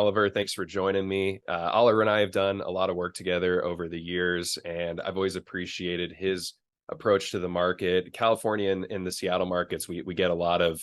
Oliver, thanks for joining me. Oliver and I have done a lot of work together over the years, and I've always appreciated his approach to the market. California and the Seattle markets, we get a lot of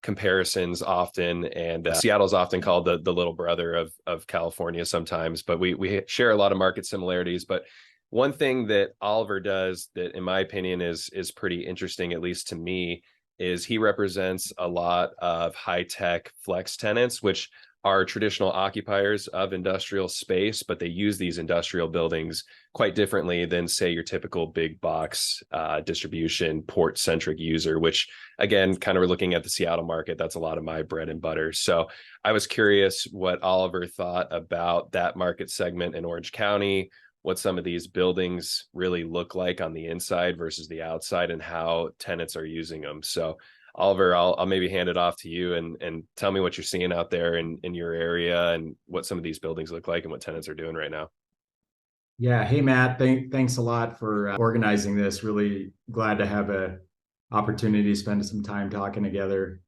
comparisons often, and Seattle's often called the little brother of California sometimes, but we share a lot of market similarities. But one thing that Oliver does that, in my opinion, is pretty interesting, at least to me, is he represents a lot of high-tech flex tenants, which are traditional occupiers of industrial space, but they use these industrial buildings quite differently than, say, your typical big box distribution port-centric user, which, again, kind of looking at the Seattle market, that's a lot of my bread and butter. So I was curious what Oliver thought about that market segment in Orange County, what some of these buildings really look like on the inside versus the outside, and how tenants are using them. So Oliver, I'll maybe hand it off to you and tell me what you're seeing out there in your area and what some of these buildings look like and what tenants are doing right now. Yeah. Hey, Matt, thanks a lot for organizing this. Really glad to have an opportunity to spend some time talking together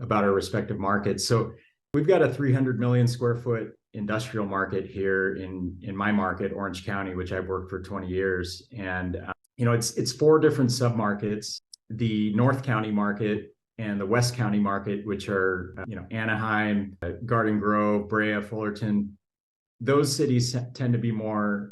about our respective markets. So we've got a 300 million square foot industrial market here in my market, Orange County, which I've worked for 20 years. And, it's four different submarkets: the North County market and the West County market, which are, Anaheim, Garden Grove, Brea, Fullerton. Those cities tend to be more,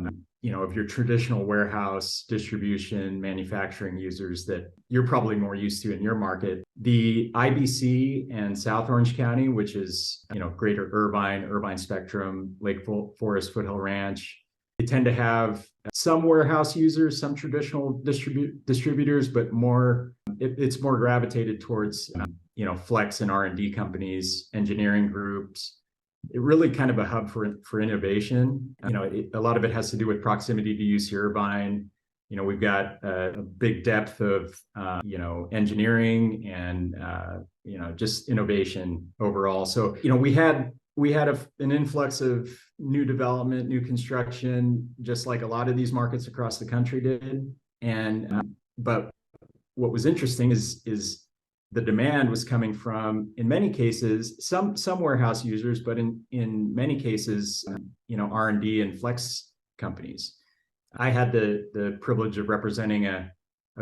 of your traditional warehouse, distribution, manufacturing users that you're probably more used to in your market. The IBC and South Orange County, which is, greater Irvine Spectrum, Lake Forest, Foothill Ranch, they tend to have some warehouse users, some traditional distributors, but it's more gravitated towards, flex and R&D companies, engineering groups. It really kind of a hub for innovation. A lot of it has to do with proximity to UC Irvine. We've got a big depth of, engineering and, just innovation overall. So, we had an influx of new development, new construction, just like a lot of these markets across the country did. And but what was interesting is the demand was coming from, in many cases, some warehouse users, but in many cases, R&D and flex companies. I had the privilege of representing a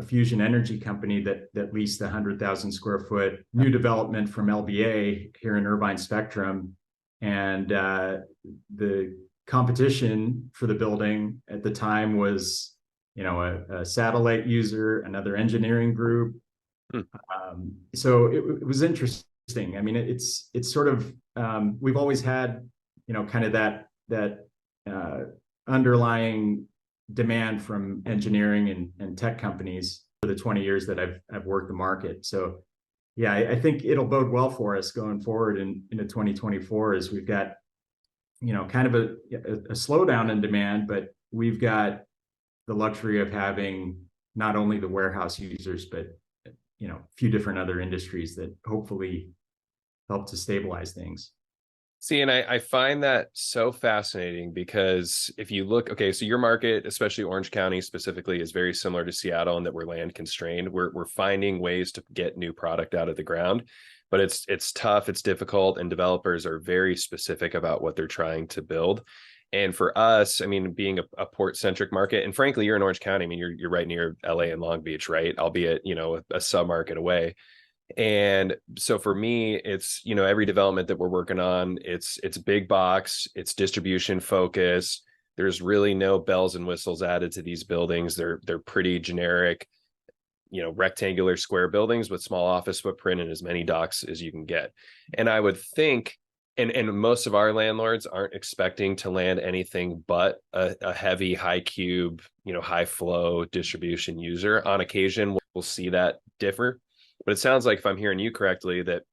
fusion energy company that leased a 100,000 square foot new development from LBA here in Irvine Spectrum. And the competition for the building at the time was, a satellite user, another engineering group. So it was interesting. I mean, it's sort of, we've always had, kind of that underlying demand from engineering and tech companies for the 20 years that I've worked the market. So yeah, I think it'll bode well for us going forward into 2024, as we've got, kind of a slowdown in demand, but we've got the luxury of having not only the warehouse users, but, a few different other industries that hopefully help to stabilize things. See, and I find that so fascinating because if you look, okay, so your market, especially Orange County specifically, is very similar to Seattle in that we're land constrained. We're finding ways to get new product out of the ground, but it's tough, it's difficult, and developers are very specific about what they're trying to build. And for us, I mean, being a port-centric market, and frankly, you're in Orange County. I mean, you're right near LA and Long Beach, right? Albeit, a sub-market away. And so for me, it's, every development that we're working on, it's big box, it's distribution focused. There's really no bells and whistles added to these buildings. They're pretty generic, rectangular square buildings with small office footprint and as many docks as you can get. And I would think, and most of our landlords aren't expecting to land anything but a heavy, high cube, high flow distribution user. On occasion, we'll see that differ. But it sounds like, if I'm hearing you correctly, that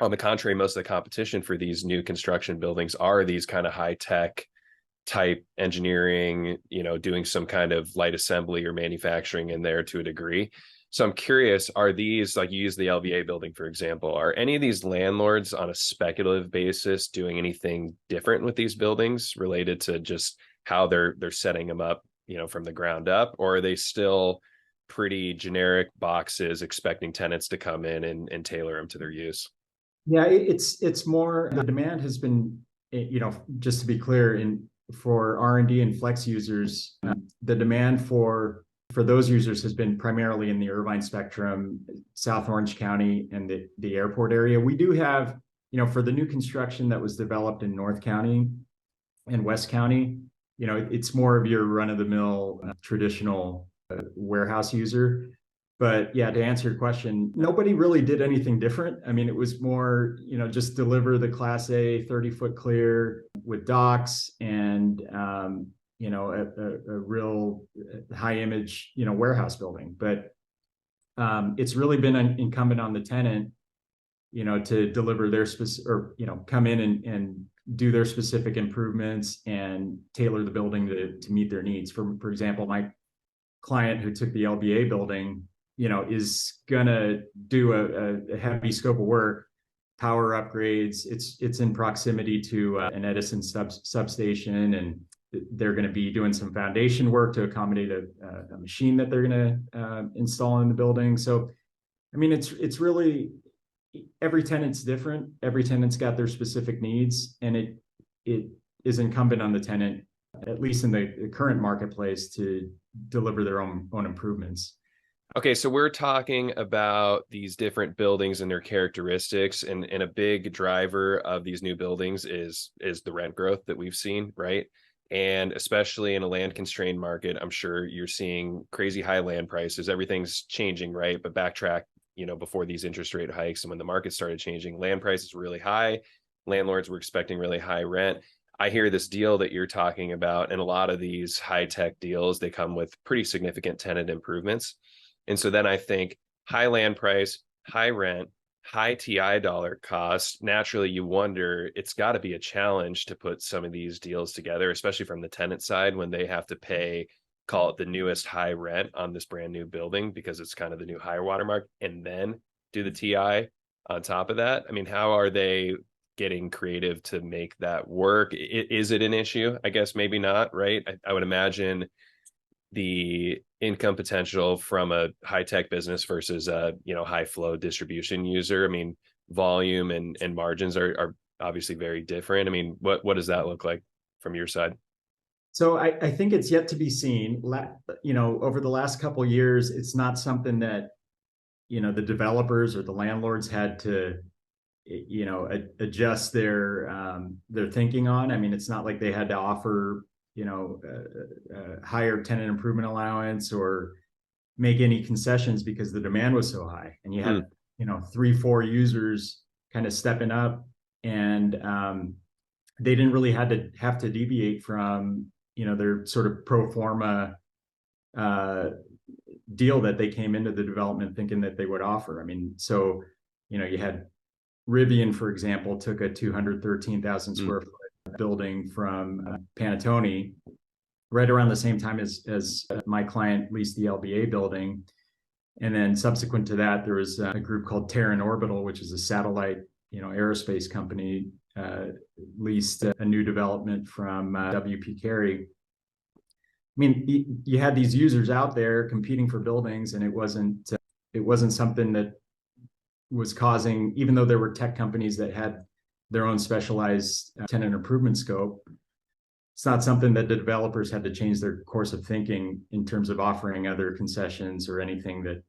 on the contrary, most of the competition for these new construction buildings are these kind of high tech type engineering, doing some kind of light assembly or manufacturing in there to a degree. So I'm curious, are these, like you use the LVA building, for example, are any of these landlords on a speculative basis doing anything different with these buildings related to just how they're setting them up, from the ground up? Or are they still pretty generic boxes expecting tenants to come in and tailor them to their use? Yeah, it's more, the demand has been just to be clear, for R&D and flex users, the demand for those users has been primarily in the Irvine spectrum, South Orange County, and the airport area. We do have, for the new construction that was developed in North County and West County, it's more of your run-of-the-mill traditional warehouse user. But yeah, to answer your question, nobody really did anything different. I mean, it was more, just deliver the Class A 30-foot clear with docks and, a real high image, warehouse building. But it's really been incumbent on the tenant, to deliver their specific, or, come in and do their specific improvements and tailor the building to meet their needs. For example, my client who took the LBA building, is gonna do a heavy scope of work, power upgrades. It's in proximity to an Edison substation, and they're going to be doing some foundation work to accommodate a machine that they're going to install in the building. So, I mean, it's really, every tenant's different. Every tenant's got their specific needs, and it is incumbent on the tenant, at least in the current marketplace, to deliver their own improvements. Okay, so we're talking about these different buildings and their characteristics, and a big driver of these new buildings is the rent growth that we've seen, right? And especially in a land constrained market, I'm sure you're seeing crazy high land prices. Everything's changing, right? But backtrack, before these interest rate hikes and when the market started changing, land prices were really high. Landlords were expecting really high rent. I hear this deal that you're talking about, and a lot of these high tech deals, they come with pretty significant tenant improvements. And so then I think high land price, high rent, high TI dollar cost. Naturally, you wonder, it's got to be a challenge to put some of these deals together, especially from the tenant side, when they have to pay, call it the newest high rent on this brand new building because it's kind of the new higher watermark, and then do the TI on top of that. I mean, how are they getting creative to make that work? Is it an issue? I guess maybe not, right? I would imagine the income potential from a high-tech business versus a high flow distribution user, I mean, volume and margins are obviously very different. I mean, what does that look like from your side? So I think it's yet to be seen. Over the last couple of years, it's not something that the developers or the landlords had to adjust their thinking on. I mean, it's not like they had to offer higher tenant improvement allowance or make any concessions because the demand was so high, and you had 3-4 users kind of stepping up, and they didn't really have to deviate from their sort of pro forma deal that they came into the development thinking that they would offer. I mean, so you had Rivian, for example, took a 213,000 square foot building from Panattoni right around the same time as my client leased the LBA building. And then subsequent to that, there was a group called Tenant, which is a satellite, aerospace company, leased a new development from WP Carey. I mean, you had these users out there competing for buildings, and it wasn't something that was causing, even though there were tech companies that had their own specialized tenant improvement scope, it's not something that the developers had to change their course of thinking in terms of offering other concessions or anything that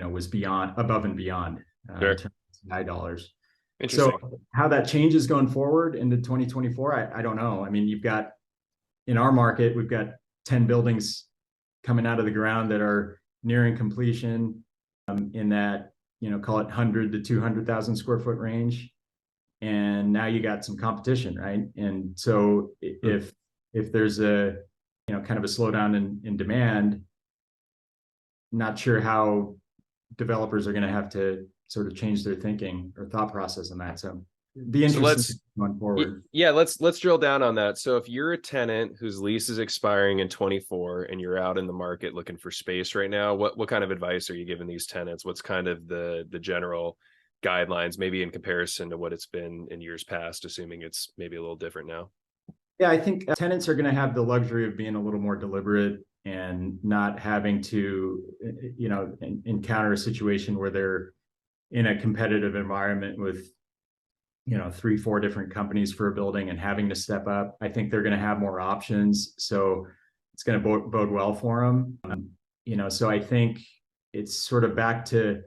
was above and beyond Sure. in terms of high dollars. Interesting. So how that changes going forward into 2024, I don't know. I mean, in our market, we've got 10 buildings coming out of the ground that are nearing completion, in that call it 100 to 200,000 square foot range. And now you got some competition, right? And so if there's a kind of a slowdown in demand, not sure how developers are going to have to sort of change their thinking or thought process on that. So be interesting going forward. Yeah, let's drill down on that. So if you're a tenant whose lease is expiring in 24 and you're out in the market looking for space right now, what kind of advice are you giving these tenants? What's kind of the general guidelines, maybe in comparison to what it's been in years past, assuming it's maybe a little different now? Yeah, I think tenants are going to have the luxury of being a little more deliberate and not having to, encounter a situation where they're in a competitive environment with, three, four different companies for a building and having to step up. I think they're going to have more options. So it's going to bode well for them. So I think it's sort of back to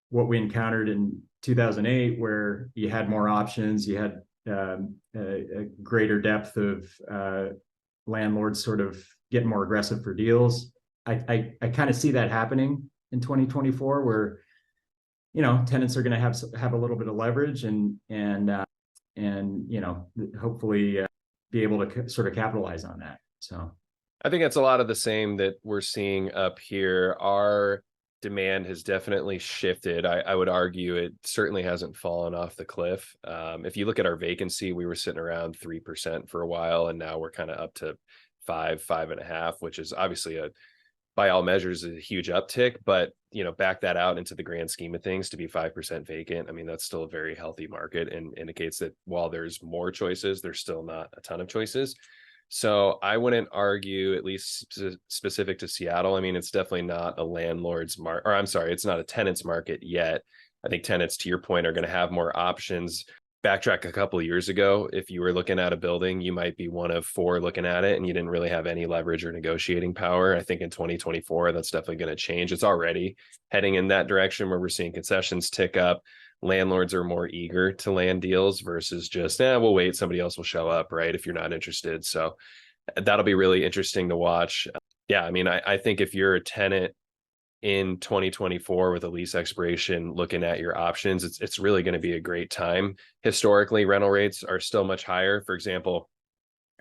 what we encountered in 2008, where you had more options, you had a greater depth of landlords sort of getting more aggressive for deals. I kind of see that happening in 2024, where tenants are going to have a little bit of leverage and hopefully be able to sort of capitalize on that. So I think that's a lot of the same that we're seeing up here. Our demand has definitely shifted. I would argue it certainly hasn't fallen off the cliff. If you look at our vacancy, we were sitting around 3% for a while, and now we're kind of up to 5.5, which is obviously by all measures a huge uptick, but back that out into the grand scheme of things, to be 5% vacant, I mean, that's still a very healthy market, and indicates that while there's more choices, there's still not a ton of choices. So I wouldn't argue, at least specific to Seattle. I mean, it's definitely not a landlord's market, or I'm sorry, it's not a tenant's market yet. I think tenants, to your point, are going to have more options. Backtrack a couple of years ago, if you were looking at a building, you might be one of four looking at it, and you didn't really have any leverage or negotiating power. I think in 2024, that's definitely going to change. It's already heading in that direction, where we're seeing concessions tick up. Landlords are more eager to land deals versus just, we'll wait, somebody else will show up, right, if you're not interested. So that'll be really interesting to watch. Yeah, I mean, I think if you're a tenant in 2024 with a lease expiration looking at your options, it's really going to be a great time. Historically, rental rates are still much higher. For example,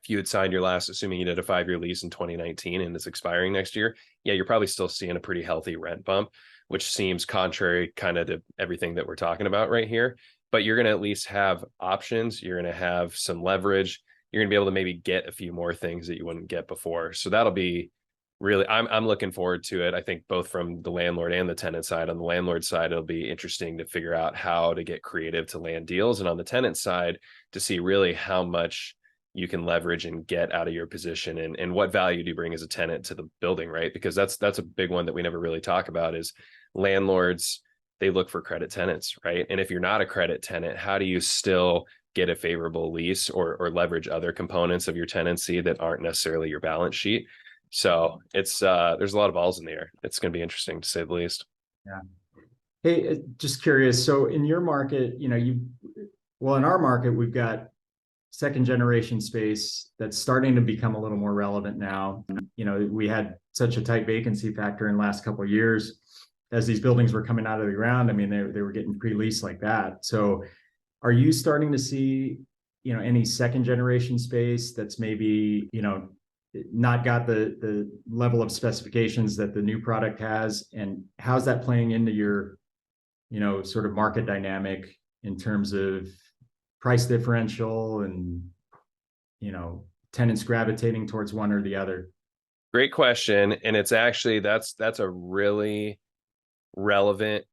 if you had signed your last, assuming you did a 5-year lease in 2019 and it's expiring next year, yeah, you're probably still seeing a pretty healthy rent bump, which seems contrary kind of to everything that we're talking about right here. But you're going to at least have options. You're going to have some leverage. You're going to be able to maybe get a few more things that you wouldn't get before. So that'll be really, I'm looking forward to it. I think both from the landlord and the tenant side. On the landlord side, it'll be interesting to figure out how to get creative to land deals. And on the tenant side, to see really how much you can leverage and get out of your position, and what value do you bring as a tenant to the building, right? Because that's a big one that we never really talk about, is landlords, they look for credit tenants, right? And if you're not a credit tenant, how do you still get a favorable lease or leverage other components of your tenancy that aren't necessarily your balance sheet? So it's there's a lot of balls in the air. It's going to be interesting, to say the least. Yeah. Hey, just curious. So in your market, in our market, we've got second generation space that's starting to become a little more relevant now. We had such a tight vacancy factor in the last couple of years as these buildings were coming out of the ground. I mean, they were getting pre-leased like that. So are you starting to see, any second generation space that's maybe, not got the level of specifications that the new product has? And how's that playing into your, sort of market dynamic in terms of price differential and, tenants gravitating towards one or the other? Great question. And it's actually, that's a really relevant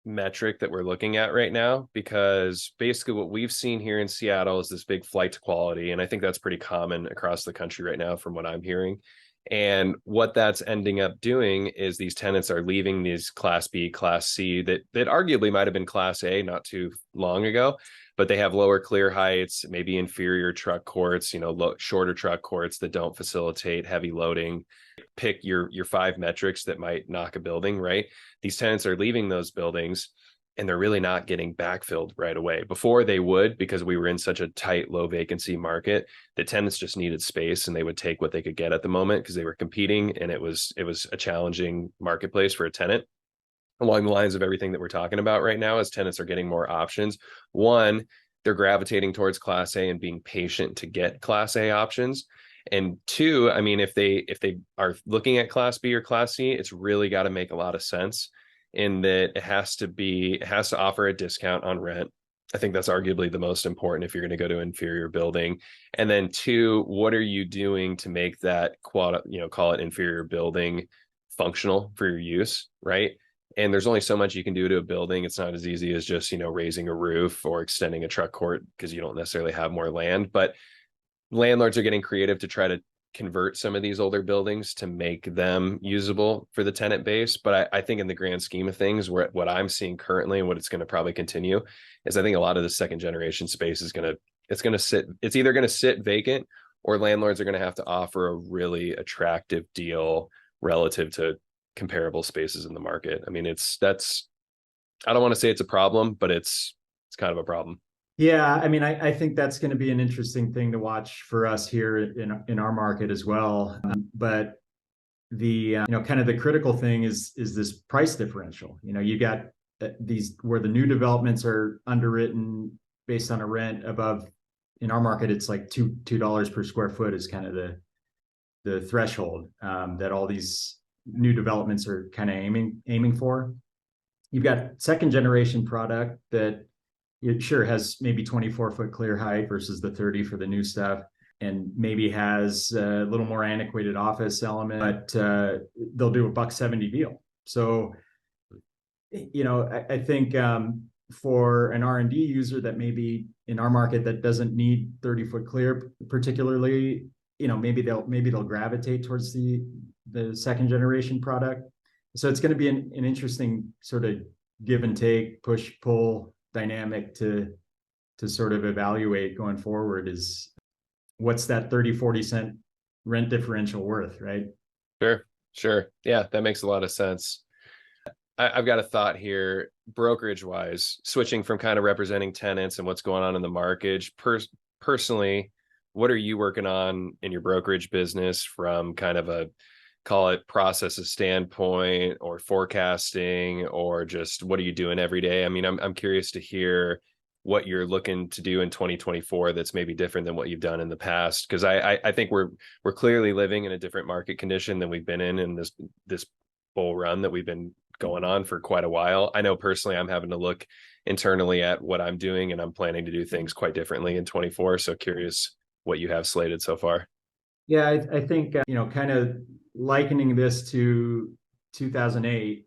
metric that we're looking at right now, because basically what we've seen here in Seattle is this big flight to quality. And I think that's pretty common across the country right now, from what I'm hearing. And what that's ending up doing is these tenants are leaving these Class B, Class C that arguably might have been Class A not too long ago, but they have lower clear heights, maybe inferior truck courts, shorter truck courts that don't facilitate heavy loading. Pick your 5 metrics that might knock a building, right? These tenants are leaving those buildings, and they're really not getting backfilled right away. Before they would, because we were in such a tight, low vacancy market, the tenants just needed space, and they would take what they could get at the moment because they were competing, and it was a challenging marketplace for a tenant. Along the lines of everything that we're talking about right now, as tenants are getting more options, one, they're gravitating towards Class A and being patient to get Class A options. And two, I mean, if they are looking at Class B or Class C, it's really got to make a lot of sense, in that it has to offer a discount on rent. I think that's arguably the most important if you're going to go to an inferior building. And then two, what are you doing to make that call it inferior building functional for your use, right? And there's only so much you can do to a building. It's not as easy as just, raising a roof or extending a truck court, because you don't necessarily have more land. But landlords are getting creative to try to convert some of these older buildings to make them usable for the tenant base. But I think in the grand scheme of things, what I'm seeing currently and what it's going to probably continue is I think a lot of the second generation space is it's either going to sit vacant, or landlords are going to have to offer a really attractive deal relative to comparable spaces in the market. I mean, I don't want to say it's a problem, but it's kind of a problem. Yeah, I mean, I think that's going to be an interesting thing to watch for us here in our market as well. But the kind of the critical thing is this price differential. You got these where the new developments are underwritten based on a rent above. In our market, it's like $2 per square foot is kind of the threshold that all these new developments are kind of aiming for. You've got second generation product that it sure has maybe 24-foot clear height versus the 30 for the new stuff, and maybe has a little more antiquated office element, but they'll do $170 deal. So, I think for an R&D user that maybe in our market that doesn't need 30-foot clear particularly, maybe they'll gravitate towards the second generation product. So it's going to be an interesting sort of give and take, push pull dynamic to sort of evaluate going forward. Is what's that 30-40 cent rent differential worth, right? Sure. Yeah, that makes a lot of sense. I've got a thought here, brokerage wise, switching from kind of representing tenants and what's going on in the market. Personally, what are you working on in your brokerage business from kind of a, call it processes standpoint, or forecasting, or just what are you doing every day? I mean, I'm curious to hear what you're looking to do in 2024 that's maybe different than what you've done in the past, because I think we're clearly living in a different market condition than we've been in this bull run that we've been going on for quite a while. I know personally I'm having to look internally at what I'm doing, and I'm planning to do things quite differently in 24. So curious what you have slated so far. Yeah, I think kind of likening this to 2008,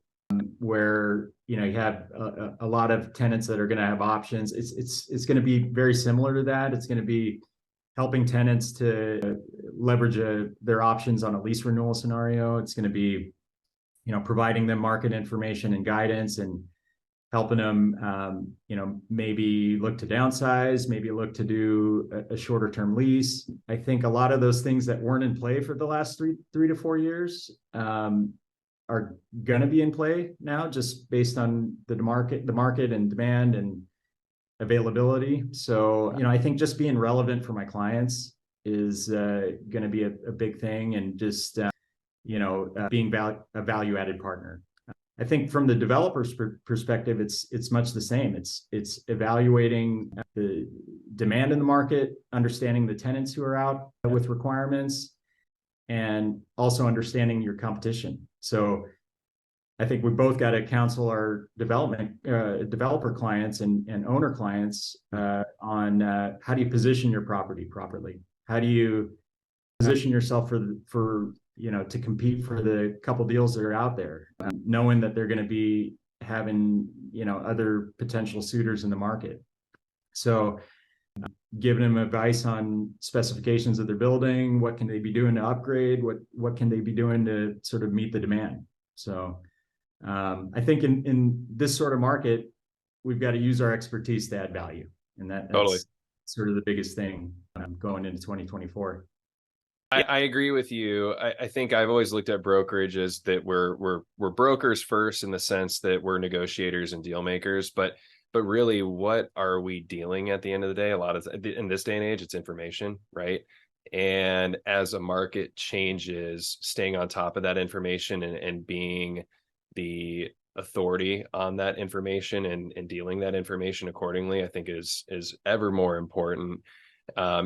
where you have a lot of tenants that are going to have options. It's going to be very similar to that. It's going to be helping tenants to leverage their options on a lease renewal scenario. It's going to be providing them market information and guidance, and helping them maybe look to downsize, maybe look to do a shorter term lease. I think a lot of those things that weren't in play for the last three to 4 years are going to be in play now, just based on the market and demand and availability. So I think just being relevant for my clients is going to be a big thing, and just being a value added partner. I think from the developer's perspective, it's much the same. It's evaluating the demand in the market, understanding the tenants who are out with requirements, and also understanding your competition. So I think we both got to counsel our developer clients and owner clients on how do you position your property properly? How do you position yourself for to compete for the couple deals that are out there, knowing that they're going to be having other potential suitors in the market. So giving them advice on specifications of their building, what can they be doing to upgrade, what can they be doing to sort of meet the demand. So I think in this sort of market, we've got to use our expertise to add value, and that's totally sort of the biggest thing going into 2024. I agree with you. I think I've always looked at brokerage as that we're brokers first, in the sense that we're negotiators and deal makers, but really, what are we dealing at the end of the day? A lot of in this day and age, it's information, right? And as a market changes, staying on top of that information and being the authority on that information and dealing that information accordingly, I think is ever more important.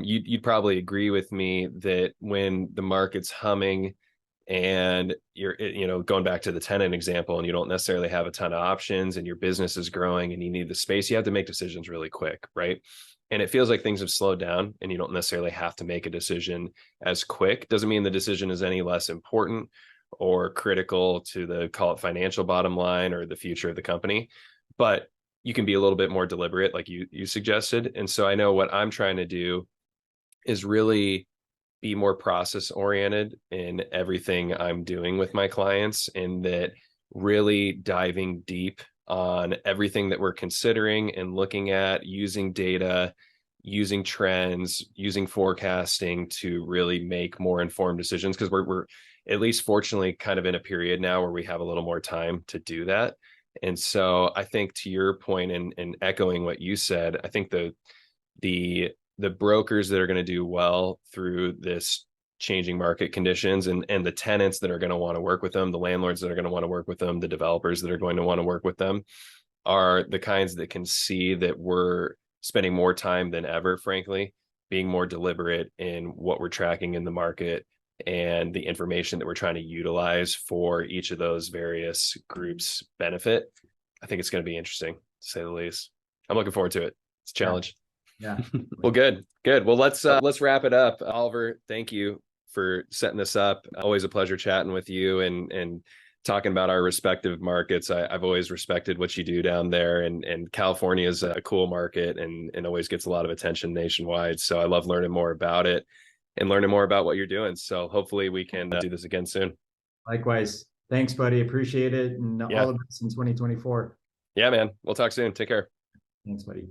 You'd probably agree with me that when the market's humming and you're going back to the tenant example, and you don't necessarily have a ton of options, and your business is growing and you need the space, you have to make decisions really quick, right? And it feels like things have slowed down, and you don't necessarily have to make a decision as quick. Doesn't mean the decision is any less important or critical to the, call it, financial bottom line or the future of the company, but you can be a little bit more deliberate, like you suggested. And so I know what I'm trying to do is really be more process oriented in everything I'm doing with my clients, and that really diving deep on everything that we're considering and looking at, using data, using trends, using forecasting to really make more informed decisions. Because we're at least fortunately kind of in a period now where we have a little more time to do that. And so I think, to your point, and echoing what you said, I think the brokers that are going to do well through this changing market conditions, and the tenants that are going to want to work with them, the landlords that are going to want to work with them, the developers that are going to want to work with them, are the kinds that can see that we're spending more time than ever, frankly, being more deliberate in what we're tracking in the market and the information that we're trying to utilize for each of those various groups' benefit. I think it's going to be interesting, to say the least. I'm looking forward to it. It's a challenge. Yeah. Well, good. Well, let's wrap it up. Oliver, thank you for setting this up. Always a pleasure chatting with you and talking about our respective markets. I've always respected what you do down there, and California is a cool market and always gets a lot of attention nationwide. So I love learning more about it and learning more about what you're doing. So hopefully we can do this again soon. Likewise. Thanks, buddy. Appreciate it. And all Yeah. of us in 2024. Yeah, man. We'll talk soon. Take care. Thanks, buddy.